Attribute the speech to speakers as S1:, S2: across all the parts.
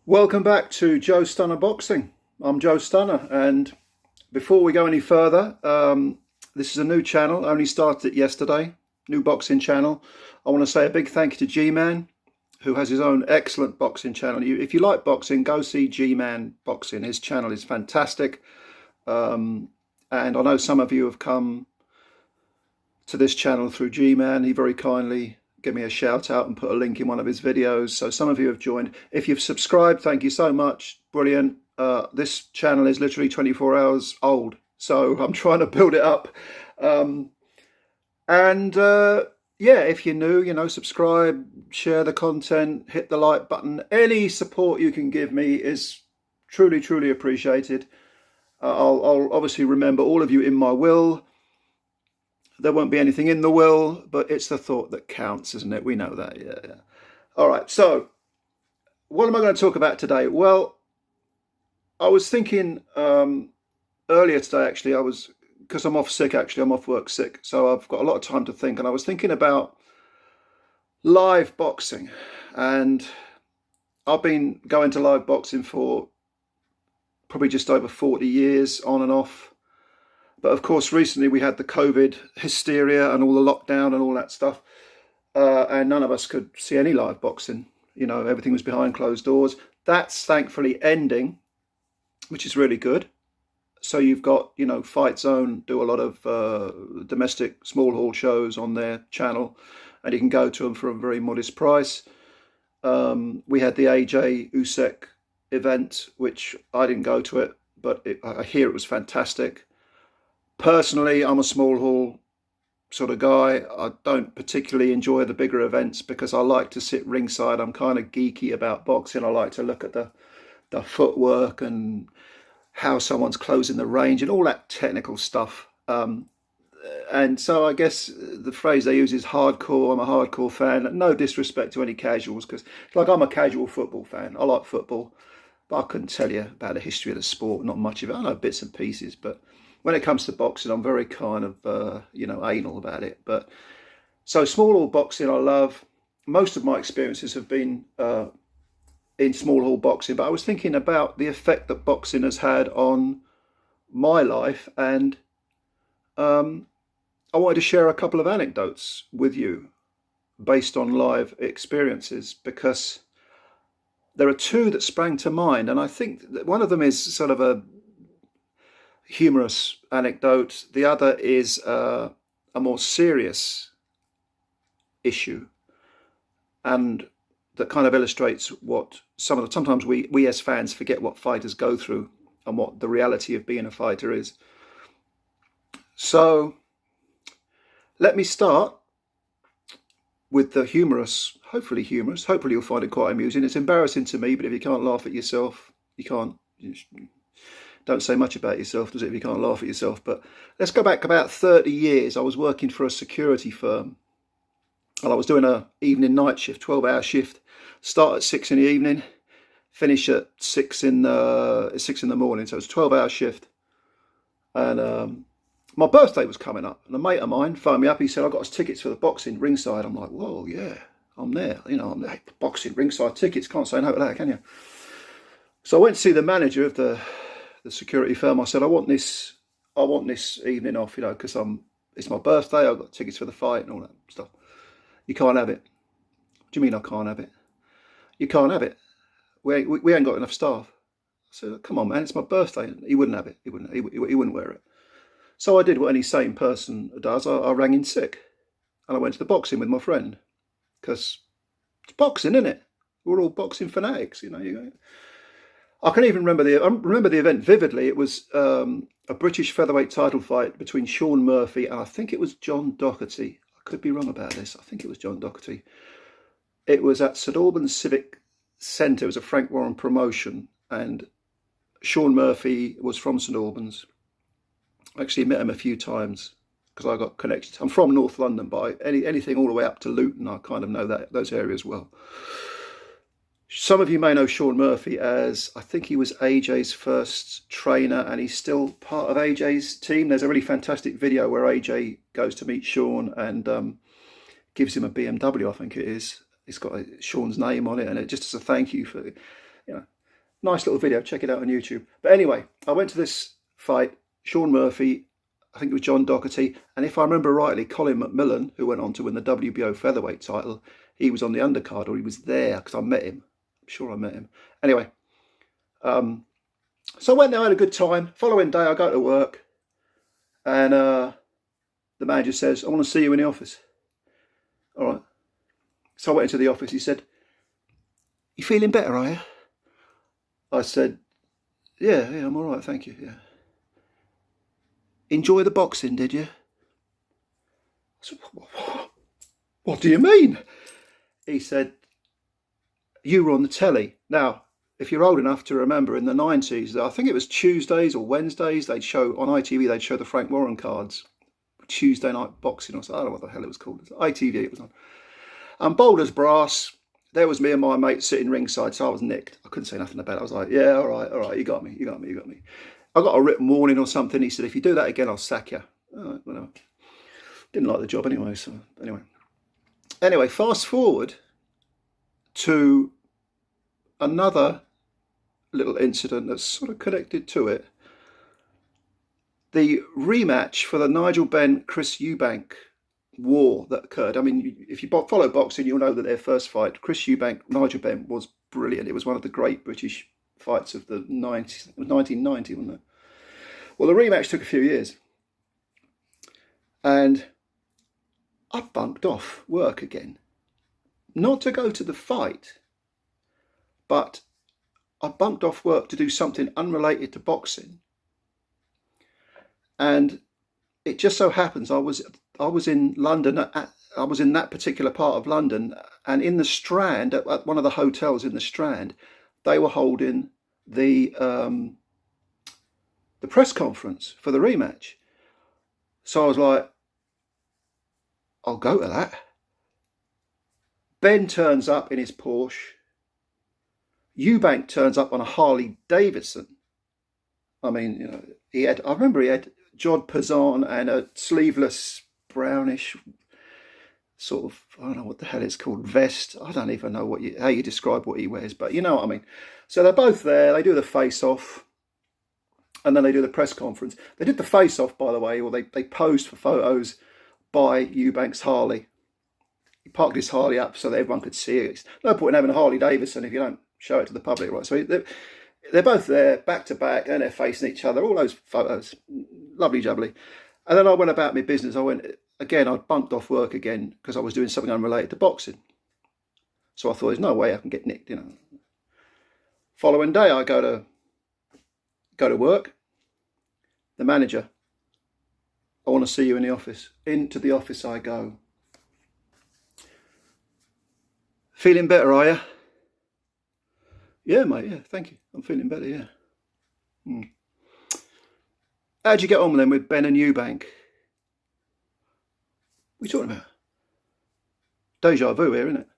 S1: Welcome back to Joe Stunner Boxing. I'm Joe Stunner, and before we go any further, this is a new channel. I only started it yesterday, new boxing channel. I want to say a big thank you to G-Man, who has his own excellent boxing channel. If you like boxing, go see G-Man Boxing. His channel is fantastic, and I know some of you have come to this channel through G-Man. He very kindly gave me a shout out and put a link in one of his videos. So some of you have joined. If you've subscribed, thank you so much. Brilliant. This channel is literally 24 hours old, so I'm trying to build it up. Yeah, if you're new, subscribe, share the content, hit the like button. Any support you can give me is truly, truly appreciated. I'll obviously remember all of you in my will. There won't be anything in the will, but it's the thought that counts, isn't it? We know that, yeah. All right, so what am I going to talk about today? Well, I was thinking earlier today, actually, because I'm off sick, actually, I'm off work sick, so I've got a lot of time to think, and I was thinking about live boxing, and I've been going to live boxing for probably just over 40 years, on and off. But of course, recently we had the COVID hysteria and all the lockdown and all that stuff. And none of us could see any live boxing. Everything was behind closed doors. That's thankfully ending, which is really good. So you've got, Fight Zone do a lot of domestic small hall shows on their channel, and you can go to them for a very modest price. We had the AJ Usyk event, which I didn't go to it, but I hear it was fantastic. Personally, I'm a small hall sort of guy. I don't particularly enjoy the bigger events because I like to sit ringside. I'm kind of geeky about boxing. I like to look at the footwork and how someone's closing the range and all that technical stuff. And so I guess the phrase they use is hardcore. I'm a hardcore fan. No disrespect to any casuals, because I'm a casual football fan. I like football, but I couldn't tell you about the history of the sport. Not much of it. I know bits and pieces, but when it comes to boxing, I'm very kind of, anal about it. But so small hall boxing, I love. Most of my experiences have been in small hall boxing, but I was thinking about the effect that boxing has had on my life, and I wanted to share a couple of anecdotes with you based on live experiences, because there are two that sprang to mind, and I think that one of them is sort of a humorous anecdote. The other is a more serious issue, and that kind of illustrates what sometimes we as fans forget what fighters go through and what the reality of being a fighter is. So let me start with the humorous. Hopefully humorous. Hopefully you'll find it quite amusing. It's embarrassing to me, but if you can't laugh at yourself, you can't. Don't say much about yourself, does it, if you can't laugh at yourself? But let's go back about 30 years. I was working for a security firm, and I was doing a evening night shift, 12-hour shift. Start at 6 in the evening, finish at 6 in the morning. So it was a 12-hour shift. And my birthday was coming up, and a mate of mine phoned me up. He said, "I got us tickets for the boxing ringside." I'm like, "Whoa, yeah, I'm there. I'm there. Boxing ringside tickets. Can't say no to that, can you?" So I went to see the manager of the security firm. I said, I want this evening off, because it's my birthday. I've got tickets for the fight and all that stuff. You can't have it. What do you mean I can't have it? You can't have it. We ain't got enough staff. I said, come on, man, it's my birthday. He wouldn't have it. He wouldn't wear it. So I did what any sane person does. I rang in sick, and I went to the boxing with my friend, because it's boxing, isn't it? We're all boxing fanatics, I can even remember the event vividly. It was a British featherweight title fight between Shaun Murphy and I think it was John Doherty. I could be wrong about this. I think it was John Doherty. It was at St Albans Civic Centre. It was a Frank Warren promotion, and Shaun Murphy was from St Albans. I actually met him a few times because I got connected. I'm from North London, but anything all the way up to Luton, I kind of know those areas well. Some of you may know Shaun Murphy as, I think he was AJ's first trainer, and he's still part of AJ's team. There's a really fantastic video where AJ goes to meet Shaun and gives him a BMW, I think it is. It's got Shaun's name on it, and it just as a thank you for, Nice little video. Check it out on YouTube. But anyway, I went to this fight. Sean Murphy, I think it was John Doherty, and if I remember rightly, Colin McMillan, who went on to win the WBO featherweight title, he was on the undercard, or he was there because I met him. I'm sure I met him. Anyway, so I went there, I had a good time. Following day, I go to work, and the manager says, "I want to see you in the office." All right. So I went into the office. He said, "You feeling better, are you?" I said, yeah, I'm all right, thank you, yeah. "Enjoy the boxing, did you?" I said, "What do you mean?" He said, "You were on the telly." Now, if you're old enough to remember, in the 90s, I think it was Tuesdays or Wednesdays, they'd show, on ITV, they'd show the Frank Warren cards. Tuesday night boxing or something, I don't know what the hell it was called. ITV it was on. And bold as brass, there was me and my mate sitting ringside, so I was nicked. I couldn't say nothing about it. I was like, yeah, all right, you got me. I got a written warning or something. He said, "If you do that again, I'll sack you." All right, whatever. Didn't like the job anyway, so anyway, fast forward to another little incident that's sort of connected to it. The rematch for the Nigel Benn, Chris Eubank war that occurred. I mean, if you follow boxing, you'll know that their first fight, Chris Eubank, Nigel Benn, was brilliant. It was one of the great British fights of the 90s. It was 1990, wasn't it? Well, the rematch took a few years. And I bunked off work again. Not to go to the fight, but I bunked off work to do something unrelated to boxing. And it just so happens I was in London. I was in that particular part of London, and in the Strand, at one of the hotels in the Strand, they were holding the press conference for the rematch. So I was like, I'll go to that. Ben turns up in his Porsche. Eubank turns up on a Harley Davidson. I mean, you know, I remember he had Jod Pazan and a sleeveless brownish sort of, I don't know what the hell it's called, vest. I don't even know how you describe what he wears, but you know what I mean. So they're both there. They do the face-off, and then they do the press conference. They did the face-off, by the way, or they posed for photos by Eubank's Harley. He parked his Harley up so that everyone could see it. It's no point in having a Harley Davidson if you don't show it to the public, right? So they're both there, back to back, and they're facing each other. All those photos, lovely jubbly. And then I went about my business. I bunked off work again because I was doing something unrelated to boxing. So I thought, there's no way I can get nicked, you know. Following day, I go to work. The manager, "I want to see you in the office." Into the office I go. "Feeling better, are you?" "Yeah, mate, yeah, thank you. I'm feeling better, yeah." "How'd you get on then with Ben and Eubank?" What are you talking about? Deja vu here, isn't it?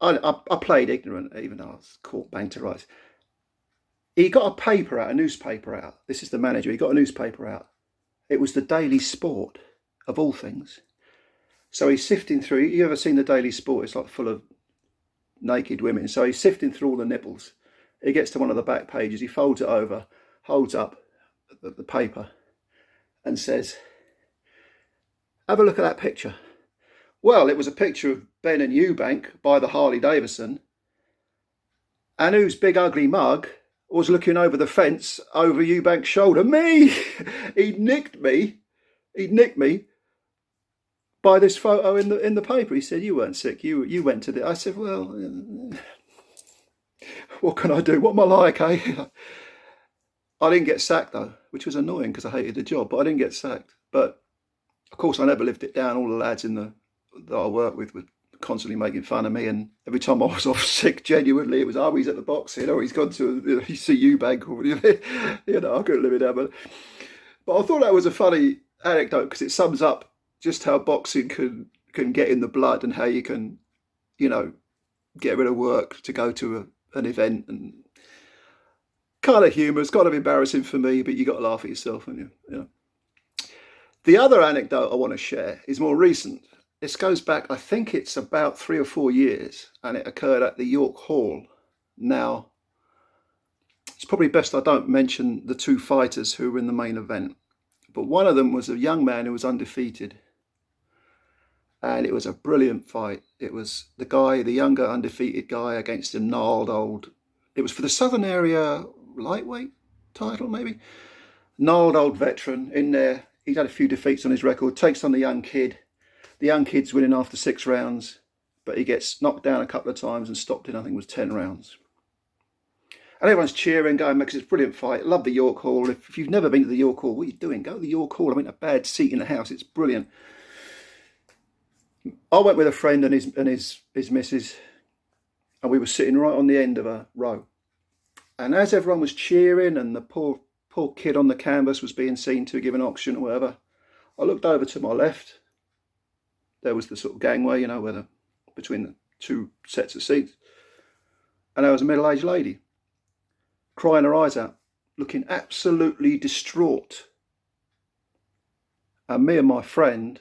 S1: I played ignorant, even though I was caught bang to rights. He got a paper out, a newspaper out. This is the manager. He got a newspaper out. It was the Daily Sport, of all things. So he's sifting through. You ever seen the Daily Sport? It's like full of naked women. So he's sifting through all the nipples. He gets to one of the back pages. He folds it over, holds up the paper, and says, "Have a look at that picture." Well, it was a picture of Ben and Eubank by the Harley Davidson, and whose big ugly mug was looking over the fence over Eubank's shoulder. Me! He'd nicked me by this photo in the paper. He said, "You weren't sick. You went to the." I said, "Well, what can I do? What am I like, eh?" I didn't get sacked though, which was annoying because I hated the job, but I didn't get sacked. But of course, I never lived it down. All the lads that I worked with were constantly making fun of me, and every time I was off sick, genuinely, it was, "Oh, he's at the boxing, or he's gone to see Eubank," or you know, I couldn't live it down. But I thought that was a funny anecdote because it sums up just how boxing can get in the blood, and how you can, you know, get rid of work to go to an event, and kind of humorous, kind of embarrassing for me, but you got to laugh at yourself, and you know. The other anecdote I want to share is more recent. this goes back, I think it's about 3 or 4 years, and it occurred at the York Hall. Now, it's probably best I don't mention the two fighters who were in the main event, but one of them was a young man who was undefeated, and it was a brilliant fight. It was the younger undefeated guy against a gnarled old, it was for the Southern Area lightweight title, maybe. Gnarled old veteran in there. He'd had a few defeats on his record, takes on the young kid. The young kid's winning after 6 rounds, but he gets knocked down a couple of times and stopped in, I think it was 10 rounds. And everyone's cheering, going, because it's a brilliant fight. I love the York Hall. If you've never been to the York Hall, what are you doing? Go to the York Hall. I mean, a bad seat in the house. It's brilliant. I went with a friend and his missus, and we were sitting right on the end of a row. And as everyone was cheering and the poor kid on the canvas was being seen to give an auction or whatever, I looked over to my left. There was the sort of gangway, where between the two sets of seats. And there was a middle-aged lady, crying her eyes out, looking absolutely distraught. And me and my friend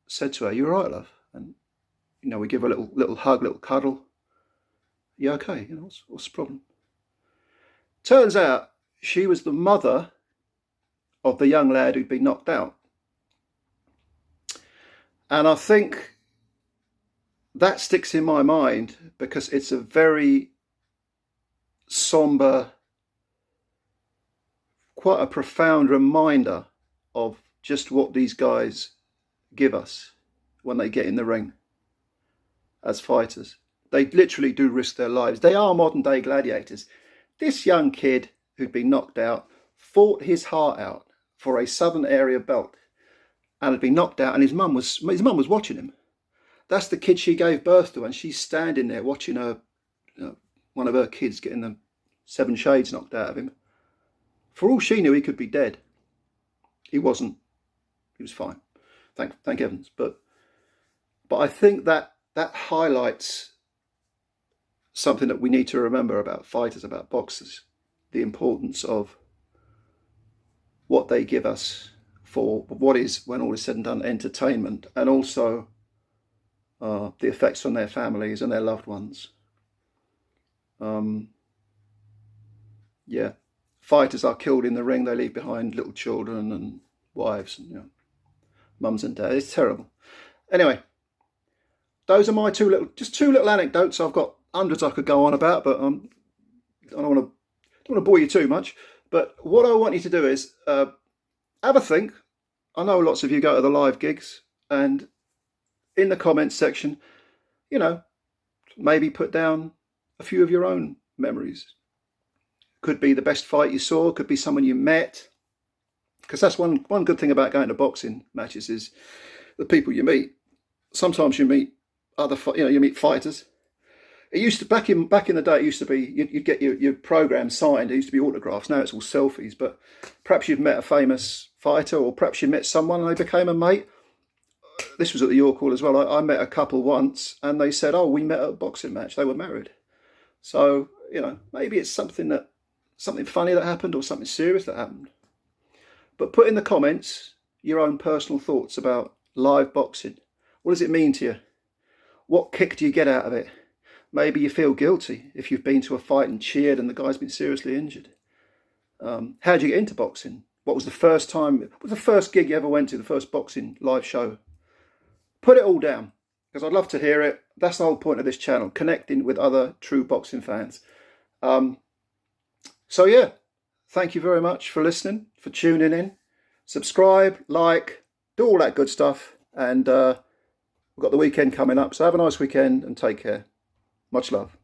S1: said to her, "You all right, love?" And, we give her a little hug, little cuddle. "You okay? What's the problem?" Turns out she was the mother of the young lad who'd been knocked out. And I think that sticks in my mind because it's a very somber, quite a profound reminder of just what these guys give us when they get in the ring as fighters. They literally do risk their lives. They are modern day gladiators. This young kid who'd been knocked out fought his heart out for a Southern Area belt and had been knocked out, and his mum was watching him. That's the kid she gave birth to, and she's standing there watching her, one of her kids getting the 7 shades knocked out of him. For all she knew, he could be dead. He wasn't. He was fine. Thank heavens. But I think that highlights something that we need to remember about fighters, about boxers, the importance of what they give us for what is, when all is said and done, entertainment, and also the effects on their families and their loved ones. Fighters are killed in the ring. They leave behind little children and wives and mums and dads. It's terrible. Anyway, those are my two little anecdotes. I've got hundreds I could go on about, but I don't want to bore you too much. But what I want you to do is have a think. I know lots of you go to the live gigs, and in the comments section, maybe put down a few of your own memories. Could be the best fight you saw, could be someone you met, because that's one good thing about going to boxing matches is the people you meet. Sometimes you meet you meet fighters. It used to, back in the day, it used to be you'd get your program signed. It used to be autographs. Now it's all selfies. But perhaps you've met a famous fighter, or perhaps you met someone and they became a mate. This was at the York Hall as well. I met a couple once, and they said, "Oh, we met at a boxing match." They were married. So maybe it's something funny that happened, or something serious that happened. But put in the comments your own personal thoughts about live boxing. What does it mean to you? What kick do you get out of it? Maybe you feel guilty if you've been to a fight and cheered and the guy's been seriously injured. How did you get into boxing? What was the first gig you ever went to, the first boxing live show? Put it all down, because I'd love to hear it. That's the whole point of this channel, connecting with other true boxing fans. Thank you very much for listening, for tuning in. Subscribe, like, do all that good stuff. And we've got the weekend coming up, so have a nice weekend and take care. Much love.